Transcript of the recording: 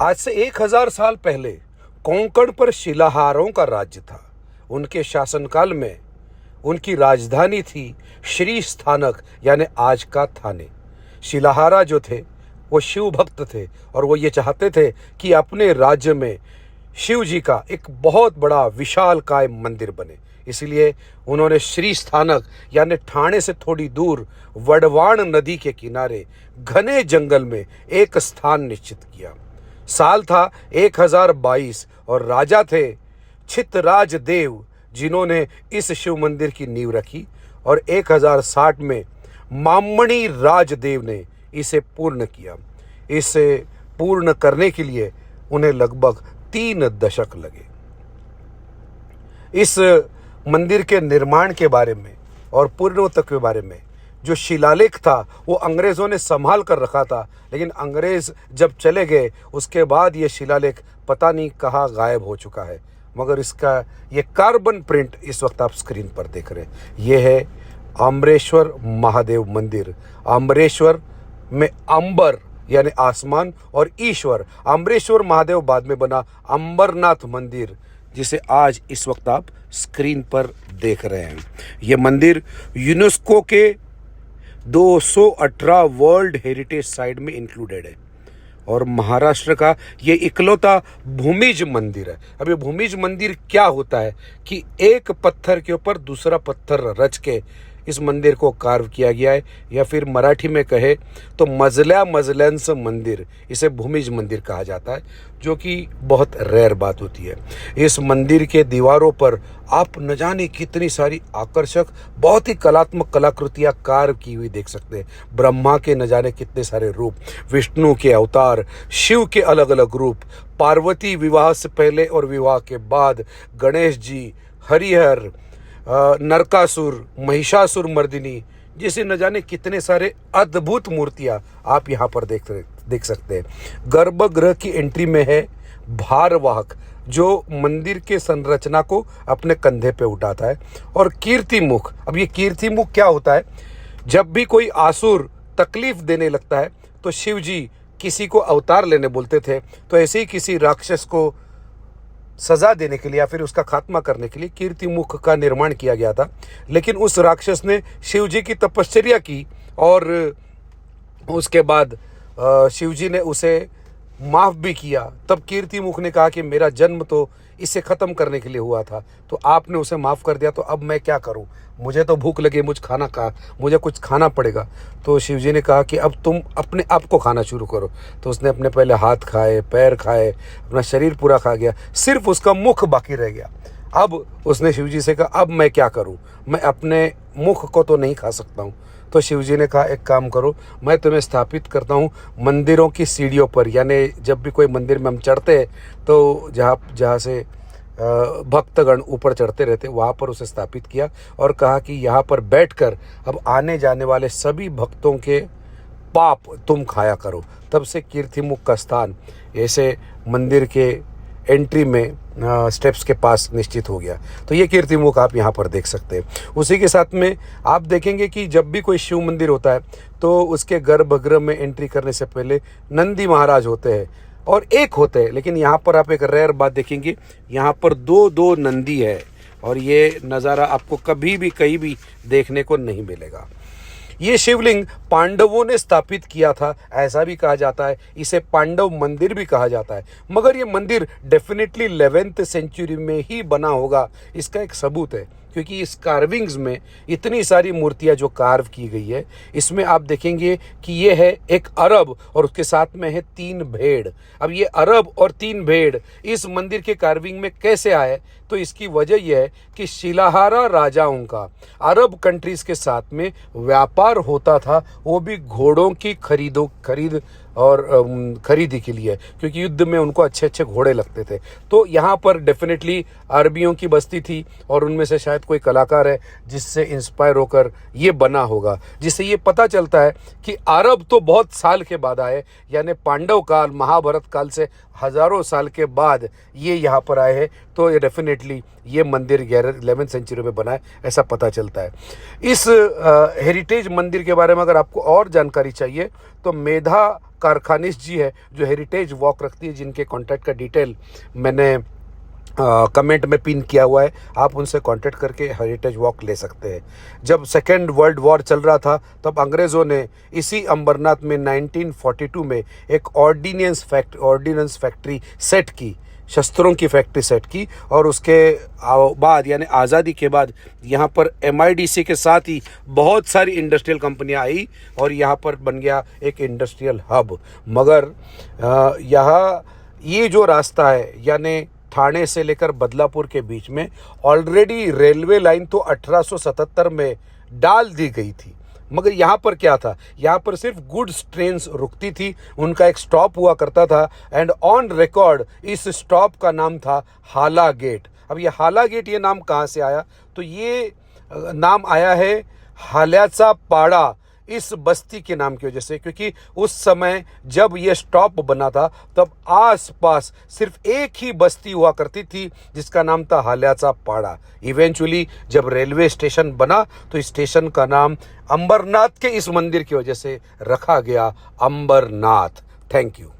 आज से 1000 साल पहले कोंकण पर शिलाहारों का राज्य था। उनके शासनकाल में उनकी राजधानी थी श्री स्थानक, यानी आज का थाने। शिलाहारा जो थे वो शिव भक्त थे और वो ये चाहते थे कि अपने राज्य में शिव जी का एक बहुत बड़ा विशालकाय मंदिर बने। इसलिए उन्होंने श्री स्थानक यानी ठाणे से थोड़ी दूर वडवाण नदी के किनारे घने जंगल में एक स्थान निश्चित किया। साल था 1022 और राजा थे छितराज देव, जिन्होंने इस शिव मंदिर की नींव रखी और 1060 में मामणी राजदेव ने इसे पूर्ण किया। इसे पूर्ण करने के लिए उन्हें लगभग 3 दशक लगे। इस मंदिर के निर्माण के बारे में और पूर्णोत्तर के बारे में जो शिलालेख था वो अंग्रेज़ों ने संभाल कर रखा था, लेकिन अंग्रेज़ जब चले गए उसके बाद ये शिलालेख पता नहीं कहाँ गायब हो चुका है। मगर इसका ये कार्बन प्रिंट इस वक्त आप स्क्रीन पर देख रहे हैं। ये है अमरेश्वर महादेव मंदिर। अमरेश्वर में अंबर यानी आसमान और ईश्वर, अमरेश्वर महादेव बाद में बना अंबरनाथ मंदिर, जिसे आज इस वक्त आप स्क्रीन पर देख रहे हैं। ये मंदिर यूनेस्को के 218 वर्ल्ड हेरिटेज साइट में इंक्लूडेड है और महाराष्ट्र का ये इकलौता भूमिज मंदिर है। अब ये भूमिज मंदिर क्या होता है कि एक पत्थर के ऊपर दूसरा पत्थर रच के इस मंदिर को कार्व किया गया है, या फिर मराठी में कहे तो मजल्या मजल्यांस मंदिर, इसे भूमिज मंदिर कहा जाता है, जो कि बहुत रेयर बात होती है। इस मंदिर के दीवारों पर आप न जाने कितनी सारी आकर्षक बहुत ही कलात्मक कलाकृतियाँ कार्व की हुई देख सकते हैं। ब्रह्मा के न जाने कितने सारे रूप, विष्णु के अवतार, शिव के अलग अलग रूप, पार्वती विवाह से पहले और विवाह के बाद, गणेश जी, हरिहर, नरकासुर, महिषासुर मर्दिनी, जैसे न जाने कितने सारे अद्भुत मूर्तियां आप यहाँ पर देख सकते हैं। गर्भगृह की एंट्री में है भारवाहक, जो मंदिर के संरचना को अपने कंधे पे उठाता है, और कीर्तिमुख। अब ये कीर्तिमुख क्या होता है? जब भी कोई आसुर तकलीफ देने लगता है तो शिव जी किसी को अवतार लेने बोलते थे, तो ऐसे ही किसी राक्षस को सजा देने के लिए या फिर उसका खात्मा करने के लिए कीर्तिमुख का निर्माण किया गया था। लेकिन उस राक्षस ने शिव जी की तपश्चर्या की और उसके बाद शिव जी ने उसे माफ़ भी किया। तब कीर्तिमुख ने कहा कि मेरा जन्म तो इसे ख़त्म करने के लिए हुआ था, तो आपने उसे माफ़ कर दिया, तो अब मैं क्या करूं? मुझे तो भूख लगी, मुझे कुछ खाना पड़ेगा। तो शिव जी ने कहा कि अब तुम अपने आप को खाना शुरू करो। तो उसने अपने पहले हाथ खाए, पैर खाए, अपना शरीर पूरा खा गया, सिर्फ उसका मुख बाकी रह गया। अब उसने शिव जी से कहा अब मैं क्या करूं? मैं अपने मुख को तो नहीं खा सकता हूं। तो शिव जी ने कहा एक काम करो, मैं तुम्हें स्थापित करता हूँ मंदिरों की सीढ़ियों पर, यानी जब भी कोई मंदिर में हम चढ़ते हैं तो जहाँ से भक्तगण ऊपर चढ़ते रहते, वहाँ पर उसे स्थापित किया और कहा कि यहाँ पर बैठकर अब आने जाने वाले सभी भक्तों के पाप तुम खाया करो। तब से कीर्तिमुख का स्थान ऐसे मंदिर के एंट्री में स्टेप्स के पास निश्चित हो गया। तो ये कीर्तिमुख आप यहाँ पर देख सकते हैं। उसी के साथ में आप देखेंगे कि जब भी कोई शिव मंदिर होता है तो उसके गर्भगृह में एंट्री करने से पहले नंदी महाराज होते हैं और एक होते हैं, लेकिन यहाँ पर आप एक रेयर बात देखेंगे, यहाँ पर दो नंदी है और ये नज़ारा आपको कभी भी कहीं भी देखने को नहीं मिलेगा। ये शिवलिंग पांडवों ने स्थापित किया था, ऐसा भी कहा जाता है। इसे पांडव मंदिर भी कहा जाता है, मगर ये मंदिर डेफिनेटली 11वीं सेंचुरी में ही बना होगा, इसका एक सबूत है, क्योंकि इस कार्विंग्स में इतनी सारी मूर्तियां जो कार्व की गई है, इसमें आप देखेंगे कि ये है एक अरब और उसके साथ में है 3 भेड़। अब ये अरब और 3 भेड़ इस मंदिर के कार्विंग में कैसे आए? तो इसकी वजह यह है कि शिलाहारा राजाओं का अरब कंट्रीज के साथ में व्यापार होता था, वो भी घोड़ों की खरीदी के लिए, क्योंकि युद्ध में उनको अच्छे अच्छे घोड़े लगते थे। तो यहाँ पर डेफिनेटली अरबियों की बस्ती थी और उनमें से शायद कोई कलाकार है जिससे इंस्पायर होकर ये बना होगा, जिससे ये पता चलता है कि अरब तो बहुत साल के बाद आए, यानी पांडव काल, महाभारत काल से हजारों साल के बाद ये यहाँ पर आए हैं। तो ये डेफिनेटली ये मंदिर 11वीं सेंचुरी में बना है, ऐसा पता चलता है। इस हेरिटेज मंदिर के बारे में अगर आपको और जानकारी चाहिए तो मेधा कारखानिश जी है जो हेरिटेज वॉक रखती है, जिनके कॉन्टैक्ट का डिटेल मैंने कमेंट में पिन किया हुआ है, आप उनसे कांटेक्ट करके हेरिटेज वॉक ले सकते हैं। जब सेकेंड वर्ल्ड वॉर चल रहा था तब अंग्रेज़ों ने इसी अंबरनाथ में 1942 में एक ऑर्डिनेंस फैक्ट्री सेट की, शस्त्रों की फैक्ट्री सेट की, और उसके बाद यानी आज़ादी के बाद यहाँ पर MIDC के साथ ही बहुत सारी इंडस्ट्रियल कंपनियाँ आई और यहाँ पर बन गया एक इंडस्ट्रियल हब। मगर यहाँ ये जो रास्ता है यानी ठाणे से लेकर बदलापुर के बीच में ऑलरेडी रेलवे लाइन तो 1877 में डाल दी गई थी, मगर यहाँ पर क्या था, यहाँ पर सिर्फ गुड्स ट्रेन्स रुकती थी, उनका एक स्टॉप हुआ करता था एंड ऑन रिकॉर्ड इस स्टॉप का नाम था हाला गेट। अब ये हाला गेट ये नाम कहाँ से आया, तो ये नाम आया है हाल्याचा पाड़ा इस बस्ती के नाम की वजह से, क्योंकि उस समय जब ये स्टॉप बना था तब आसपास सिर्फ एक ही बस्ती हुआ करती थी जिसका नाम था हाल्याचा पाड़ा। इवेंचुअली जब रेलवे स्टेशन बना तो इस स्टेशन का नाम अंबरनाथ के इस मंदिर की वजह से रखा गया अंबरनाथ। Thank you.